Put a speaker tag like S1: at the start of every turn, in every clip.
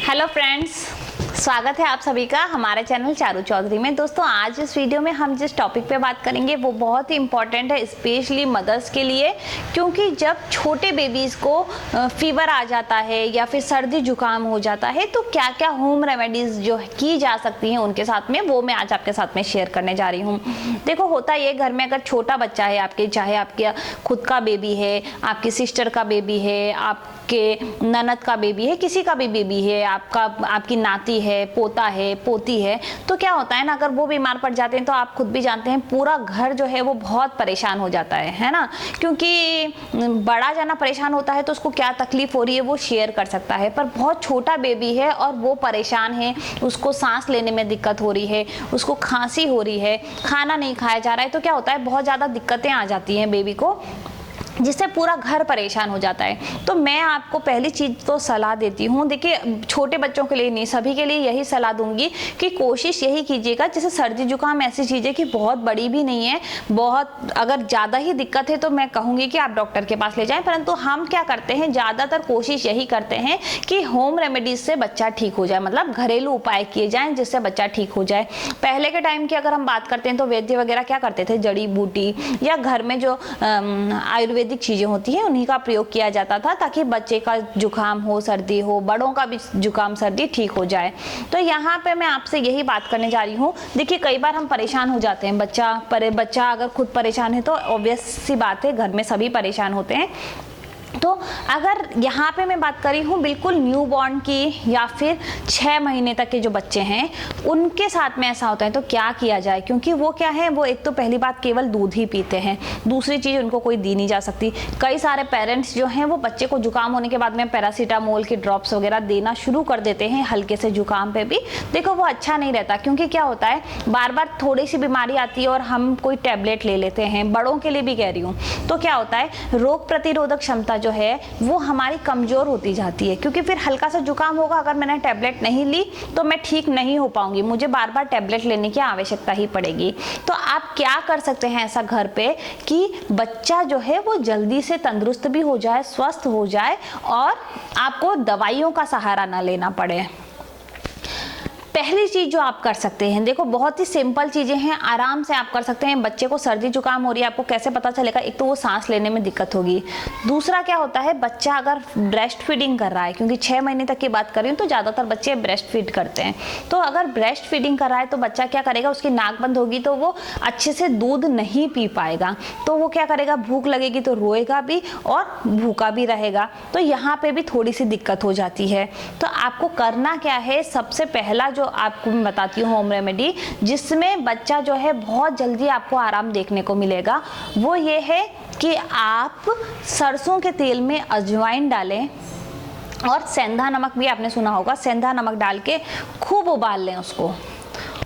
S1: Hello friends, स्वागत है आप सभी का हमारे चैनल चारू चौधरी में। दोस्तों, आज इस वीडियो में हम जिस टॉपिक पे बात करेंगे वो बहुत ही इम्पॉर्टेंट है, स्पेशली मदर्स के लिए। क्योंकि जब छोटे बेबीज़ को फीवर आ जाता है या फिर सर्दी जुकाम हो जाता है तो क्या क्या होम रेमेडीज़ जो की जा सकती हैं उनके साथ में, वो मैं आज आपके साथ में शेयर करने जा रही हूँ। देखो, होता ये, घर में अगर छोटा बच्चा है आपके, चाहे आपके खुद का बेबी है, आपकी सिस्टर का बेबी है, आपके ननद का बेबी है, किसी का भी बेबी है, आपकी नाती है, पोता है, पोती है, तो क्या होता है ना, अगर वो बीमार पड़ जाते हैं तो आप खुद भी जानते हैं पूरा घर जो है वो बहुत परेशान हो जाता है ना। क्योंकि बड़ा जाना परेशान होता है तो उसको क्या तकलीफ हो रही है वो शेयर कर सकता है, पर बहुत छोटा बेबी है और वो परेशान है, उसको सांस लेने में दिक्कत हो रही है, उसको खांसी हो रही है, खाना नहीं खाया जा रहा है, तो क्या होता है, बहुत ज़्यादा दिक्कतें आ जाती हैं बेबी को, जिससे पूरा घर परेशान हो जाता है। तो मैं आपको पहली चीज़ तो सलाह देती हूँ, देखिए छोटे बच्चों के लिए नहीं, सभी के लिए यही सलाह दूंगी कि कोशिश यही कीजिएगा, जैसे सर्दी जुकाम ऐसी चीज़ है कि बहुत बड़ी भी नहीं है, बहुत अगर ज़्यादा ही दिक्कत है तो मैं कहूँगी कि आप डॉक्टर के पास ले जाएं। परंतु हम क्या करते हैं, ज़्यादातर कोशिश यही करते हैं कि होम रेमेडीज से बच्चा ठीक हो जाए, मतलब घरेलू उपाय किए जाएँ जिससे बच्चा ठीक हो जाए। पहले के टाइम की अगर हम बात करते हैं तो वैद्य वगैरह क्या करते थे, जड़ी बूटी या घर में जो आयुर्वेदिक चीजें होती हैं उन्हीं का प्रयोग किया जाता था, ताकि बच्चे का जुकाम हो, सर्दी हो, बड़ों का भी जुकाम सर्दी ठीक हो जाए। तो यहाँ पे मैं आपसे यही बात करने जा रही हूँ। देखिए, कई बार हम परेशान हो जाते हैं, बच्चा अगर खुद परेशान है तो ऑब्वियस सी बात है, घर में सभी परेशान होते हैं। तो अगर यहाँ पे मैं बात कर रही हूँ बिल्कुल न्यूबॉर्न की या फिर 6 महीने तक के जो बच्चे हैं उनके साथ में ऐसा होता है तो क्या किया जाए, क्योंकि वो क्या है, वो एक तो पहली बात केवल दूध ही पीते हैं, दूसरी चीज़ उनको कोई दी नहीं जा सकती। कई सारे पेरेंट्स जो हैं वो बच्चे को जुकाम होने के बाद में पैरासीटामोल के ड्रॉप्स वगैरह देना शुरू कर देते हैं हल्के से जुकाम पे भी। देखो, वो अच्छा नहीं रहता, क्योंकि क्या होता है, बार बार थोड़ी सी बीमारी आती है और हम कोई टैबलेट ले लेते हैं, बड़ों के लिए भी कह रही हूँ, तो क्या होता है, रोग प्रतिरोधक क्षमता जो है वो हमारी कमजोर होती जाती है। क्योंकि फिर हल्का सा जुकाम होगा, अगर मैंने टैबलेट नहीं ली तो मैं ठीक नहीं हो पाऊंगी, मुझे बार बार टैबलेट लेने की आवश्यकता ही पड़ेगी। तो आप क्या कर सकते हैं ऐसा घर पे कि बच्चा जो है वो जल्दी से तंदुरुस्त भी हो जाए, स्वस्थ हो जाए और आपको दवाइयों का सहारा ना लेना पड़े। पहली चीज जो आप कर सकते हैं, देखो बहुत ही सिंपल चीजें हैं, आराम से आप कर सकते हैं। बच्चे को सर्दी जुकाम हो रही है, आपको कैसे पता चलेगा, एक तो वो सांस लेने में दिक्कत होगी, दूसरा क्या होता है, बच्चा अगर ब्रेस्ट फीडिंग कर रहा है, क्योंकि 6 महीने तक की बात कर रही हूँ तो ज्यादातर बच्चे ब्रेस्ट फीड करते हैं, तो अगर ब्रेस्ट फीडिंग कर रहा है तो बच्चा क्या करेगा, उसकी नाक बंद होगी तो वो अच्छे से दूध नहीं पी पाएगा, तो वो क्या करेगा, भूख लगेगी तो रोएगा भी और भूखा भी रहेगा, तो यहाँ पे भी थोड़ी सी दिक्कत हो जाती है। तो आपको करना क्या है, सबसे पहला जो आपको मैं बताती हूँ होम रेमेडी, जिसमें बच्चा जो है बहुत जल्दी आपको आराम देखने को मिलेगा, वो ये है कि आप सरसों के तेल में अजवाइन डालें और सेंधा नमक भी आपने सुना होगा, सेंधा नमक डाल के खूब उबाल लें उसको।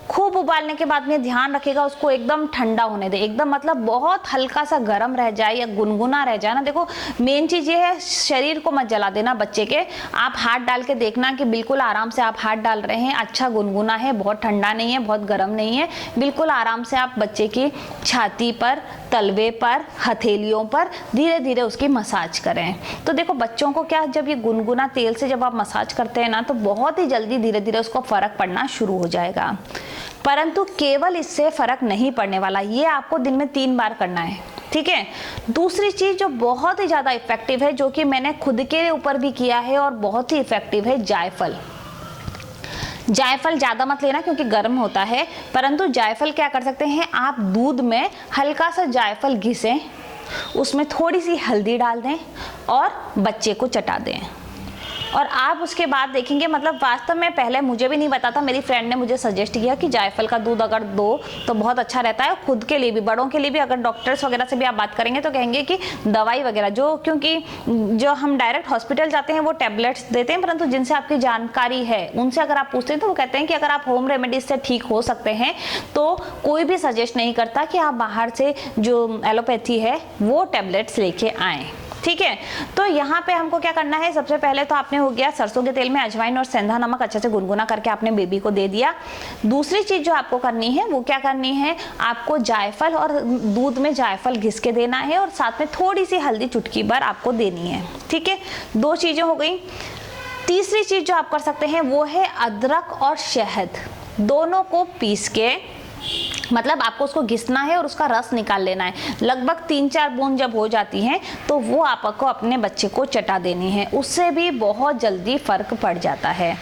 S1: खूब उबालने के बाद में ध्यान रखिएगा उसको एकदम ठंडा होने दे, एकदम मतलब बहुत हल्का सा गर्म रह जाए या गुनगुना रह जाए ना। देखो, मेन चीज ये है, शरीर को मत जला देना बच्चे के, आप हाथ डाल के देखना कि बिल्कुल आराम से आप हाथ डाल रहे हैं, अच्छा गुनगुना है, बहुत ठंडा नहीं है, बहुत गर्म नहीं है, बिल्कुल आराम से आप बच्चे की छाती पर, तलवे पर, हथेलियों पर धीरे धीरे उसकी मसाज करें। तो देखो, बच्चों को क्या, जब ये गुनगुना तेल से जब आप मसाज करते हैं ना तो बहुत ही जल्दी धीरे धीरे उसको फर्क पड़ना शुरू हो जाएगा। परंतु केवल इससे फर्क नहीं पड़ने वाला, ये आपको दिन में 3 बार करना है, ठीक है। दूसरी चीज जो बहुत ही ज्यादा इफेक्टिव है, जो कि मैंने खुद के ऊपर भी किया है और बहुत ही इफेक्टिव है, जायफल। जायफल ज़्यादा मत लेना क्योंकि गर्म होता है, परंतु जायफल क्या कर सकते हैं, आप दूध में हल्का सा जायफल घिसें, उसमें थोड़ी सी हल्दी डाल दें और बच्चे को चटा दें। और आप उसके बाद देखेंगे, मतलब वास्तव में पहले मुझे भी नहीं पता था, मेरी फ्रेंड ने मुझे सजेस्ट किया कि जायफल का दूध अगर दो तो बहुत अच्छा रहता है, खुद के लिए भी, बड़ों के लिए भी। अगर डॉक्टर्स वगैरह से भी आप बात करेंगे तो कहेंगे कि दवाई वगैरह जो, क्योंकि जो हम डायरेक्ट हॉस्पिटल जाते हैं वो टैबलेट्स देते हैं, परंतु जिनसे आपकी जानकारी है उनसे अगर आप पूछते हैं तो वो कहते हैं कि अगर आप होम रेमेडीज से ठीक हो सकते हैं तो कोई भी सजेस्ट नहीं करता कि आप बाहर से जो एलोपैथी है वो टैबलेट्स लेके आएँ, ठीक है। तो यहाँ पे हमको क्या करना है, सबसे पहले तो आपने हो गया सरसों के तेल में अजवाइन और सेंधा नमक अच्छे से गुनगुना करके आपने बेबी को दे दिया। दूसरी चीज जो आपको करनी है वो क्या करनी है, आपको जायफल और दूध में जायफल घिस के देना है और साथ में थोड़ी सी हल्दी चुटकी भर आपको देनी है, ठीक है। 2 चीजें हो गई। तीसरी चीज जो आप कर सकते हैं वो है अदरक और शहद दोनों को पीस के, मतलब आपको उसको घिसना है और उसका रस निकाल लेना है। लगभग 3-4 बूंद जब हो जाती हैं तो वो आपको अपने बच्चे को चटा देनी है, उससे भी बहुत जल्दी फर्क पड़ जाता है।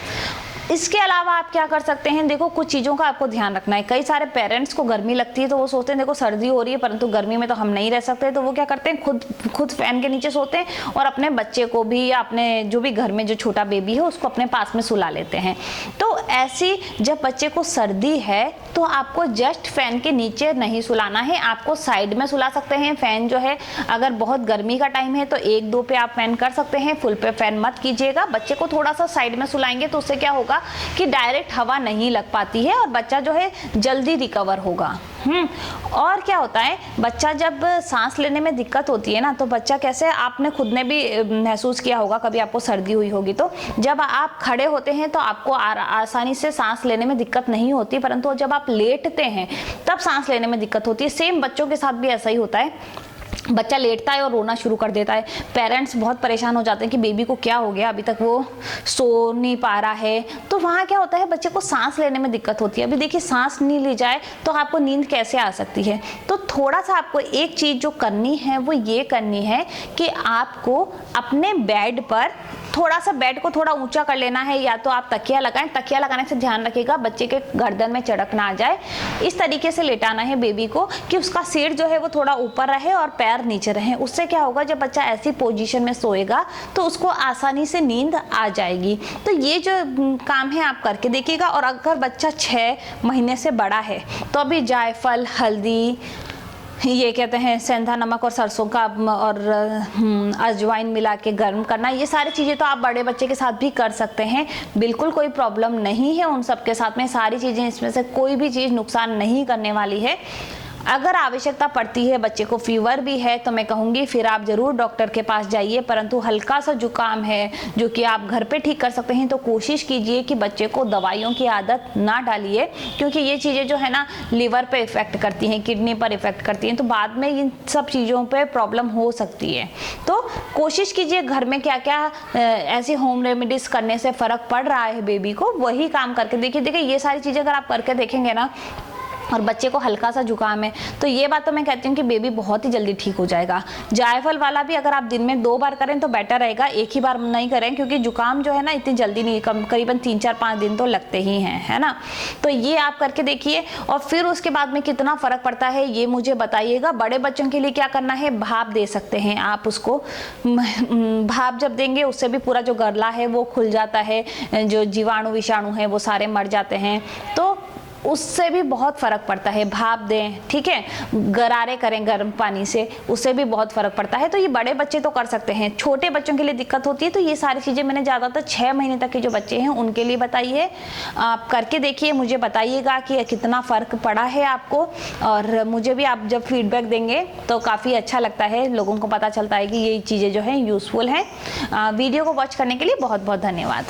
S1: इसके अलावा आप क्या कर सकते हैं, देखो कुछ चीज़ों का आपको ध्यान रखना है। कई सारे पेरेंट्स को गर्मी लगती है तो वो सोचते हैं देखो सर्दी हो रही है परंतु गर्मी में तो हम नहीं रह सकते, तो वो क्या करते हैं खुद फैन के नीचे सोते हैं और अपने बच्चे को भी या अपने जो भी घर में जो छोटा बेबी है उसको अपने पास में सुला लेते हैं। तो ऐसी जब बच्चे को सर्दी है तो आपको जस्ट फैन के नीचे नहीं सुलाना है, आपको साइड में सुला सकते हैं। फैन जो है अगर बहुत गर्मी का टाइम है तो 1-2 पे आप फैन कर सकते हैं, फुल पे फैन मत कीजिएगा। बच्चे को थोड़ा सा साइड में सुलाएंगे तो उससे क्या होगा कि डायरेक्ट हवा नहीं लग पाती है और बच्चा जो है जल्दी रिकवर होगा। और क्या होता है, बच्चा जब सांस लेने में दिक्कत होती है ना तो बच्चा कैसे, आपने खुद ने भी महसूस किया होगा, कभी आपको सर्दी हुई होगी तो जब आप खड़े होते हैं तो आपको आसानी से सांस लेने में दिक्कत नहीं होती, परंतु जब आप लेटते हैं तब सांस लेने में दिक्कत होती है। सेम बच्चों के साथ भी ऐसा ही होता है, बच्चा लेटता है और रोना शुरू कर देता है। पेरेंट्स बहुत परेशान हो जाते हैं कि बेबी को क्या हो गया, अभी तक वो सो नहीं पा रहा है। तो वहाँ क्या होता है, बच्चे को सांस लेने में दिक्कत होती है। अभी देखिए सांस नहीं ली जाए तो आपको नींद कैसे आ सकती है। तो थोड़ा सा आपको एक चीज़ जो करनी है वो ये करनी है कि आपको अपने बेड पर थोड़ा सा बेड को थोड़ा ऊंचा कर लेना है, या तो आप तकिया लगाएं। तकिया लगाने से ध्यान रखिएगा बच्चे के गर्दन में चढ़क ना आ जाए। इस तरीके से लेटाना है बेबी को कि उसका सिर जो है वो थोड़ा ऊपर रहे और पैर नीचे रहे। उससे क्या होगा, जब बच्चा ऐसी पोजीशन में सोएगा तो उसको आसानी से नींद आ जाएगी। तो ये जो काम है आप करके देखिएगा। और अगर बच्चा 6 महीने से बड़ा है तो अभी जायफल, हल्दी, ये कहते हैं सेंधा नमक और सरसों का और अजवाइन मिला के गर्म करना, ये सारी चीज़ें तो आप बड़े बच्चे के साथ भी कर सकते हैं। बिल्कुल कोई प्रॉब्लम नहीं है उन सब के साथ में। सारी चीज़ें इसमें से कोई भी चीज़ नुकसान नहीं करने वाली है। अगर आवश्यकता पड़ती है, बच्चे को फीवर भी है, तो मैं कहूँगी फिर आप ज़रूर डॉक्टर के पास जाइए। परंतु हल्का सा जुकाम है जो कि आप घर पे ठीक कर सकते हैं तो कोशिश कीजिए कि बच्चे को दवाइयों की आदत ना डालिए, क्योंकि ये चीज़ें जो है ना लिवर पे इफ़ेक्ट करती हैं, किडनी पर इफ़ेक्ट करती हैं, तो बाद में इन सब चीज़ों पे प्रॉब्लम हो सकती है। तो कोशिश कीजिए घर में क्या क्या ऐसी होम रेमेडीज़ करने से फ़र्क पड़ रहा है बेबी को, वही काम करके देखिए। ये सारी चीज़ें अगर आप करके देखेंगे ना और बच्चे को हल्का सा जुकाम है तो ये बात तो मैं कहती हूँ कि बेबी बहुत ही जल्दी ठीक हो जाएगा। जायफल वाला भी अगर आप दिन में 2 बार करें तो बेटर रहेगा, एक ही बार नहीं करें, क्योंकि जुकाम जो है ना इतनी जल्दी नहीं, करीबन 3-4-5 दिन तो लगते ही हैं, है ना। तो ये आप करके देखिए और फिर उसके बाद में कितना फ़र्क पड़ता है ये मुझे बताइएगा। बड़े बच्चों के लिए क्या करना है, भाप दे सकते हैं आप उसको। भाप जब देंगे उससे भी पूरा जो गला है वो खुल जाता है, जो जीवाणु विषाणु है वो सारे मर जाते हैं, तो उससे भी बहुत फ़र्क पड़ता है। भाप दें, ठीक है, गरारे करें गर्म पानी से, उससे भी बहुत फ़र्क पड़ता है। तो ये बड़े बच्चे तो कर सकते हैं, छोटे बच्चों के लिए दिक्कत होती है तो ये सारी चीज़ें मैंने ज़्यादातर 6 महीने तक के जो बच्चे हैं उनके लिए बताई है। आप करके देखिए, मुझे बताइएगा कि कितना फ़र्क पड़ा है आपको। और मुझे भी आप जब फीडबैक देंगे तो काफ़ी अच्छा लगता है, लोगों को पता चलता है कि ये चीज़ें जो हैं यूज़फुल हैं। वीडियो को वॉच करने के लिए बहुत बहुत धन्यवाद।